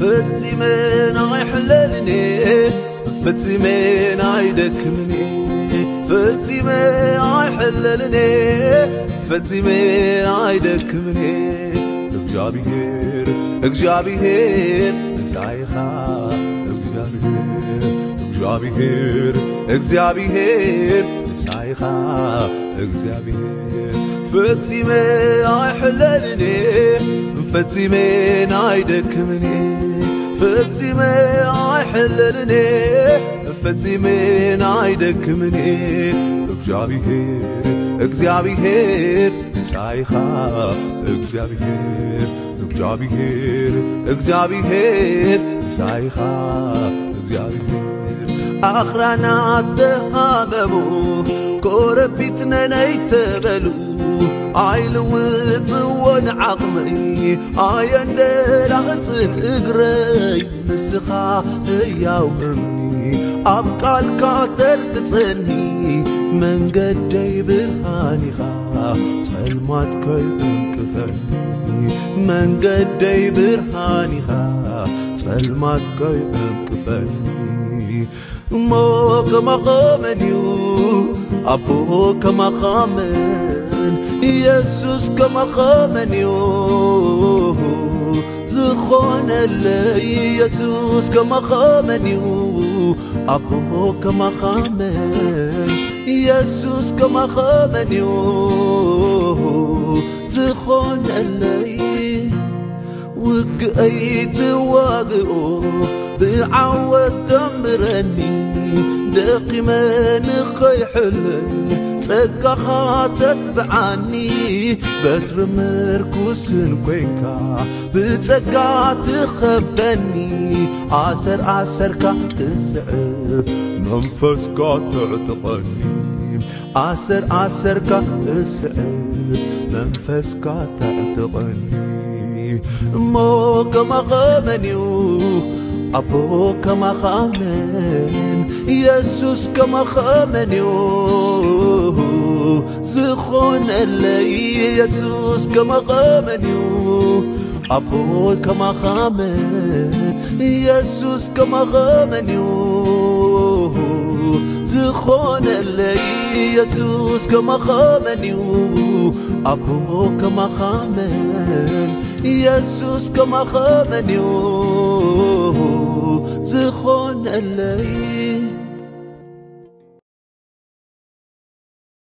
فتمن يحللني فتمن يدكمني فتمن يحللني فتمن يدكمني እግዚአብሔር ንሳይኻ እግዚአብሔር ንሳይኻ እግዚአብሔር ፈጺመ አይሕለልኒ ፈጺመ አይደክምኒ ፈጺመ አይሕለልኒ ፈጺመ አይደክምኒ እግዚአብሔር ንሳይኻ እግዚአብሔር ንሳይኻ እግዚአብሔር አኽራናት ተሃበቡ ኮረቢትነ ነይተበሉ አይልውጥዎን ዓቕመይ አየንደላህፅን እግረይ ንስኻ ሕያው እምኒ ኣብ ቃልካ ተርግፀኒ መንገደይ ብርሃን ኢኻ ጸልማት ከይእንቅፈኒ መንገደይ ብርሃን ኢኻ ጸልማት ከይእንቅፈኒ እሞ ከመኸመንዩ ኣቦ ከመኸመን ኢየሱስ ከመኸመንዩ ዝኾነለይ ኢየሱስ ከመኸመንዩ ኣቦ ከመኸመን ኢየሱስ ከመኸመንዩ ዝኾነለይ ውግአይ ትዋግኦ ብዓወት ተምረኒ ደቂመ ንኸይሕለል ጸጋኻ ተትብዓኒ በትሪ ምርኩስን ኮይንካ ብጸጋ ትኸበኒ ኣሰርካ ትስዕብ መንፈስካ ትዕጥቐኒ ኣሰርካ ትስዕብ መንፈስካ ትዕጥቐኒ እሞ ከመኸመንዩ ኣቦ ከመኸመን ኢየሱስ ከመኸመንዩ ዝኾነለይ ኢየሱስ ከመኸመንዩ ኣቦ ከመኸመን ኢየሱስ ከመኸመንዩ ዝኾነለይ ኢየሱስ ከመኸመንዩ ኣቦ ከመኸመን ኢየሱስ ከመኸመንዩ ዝኾነለይ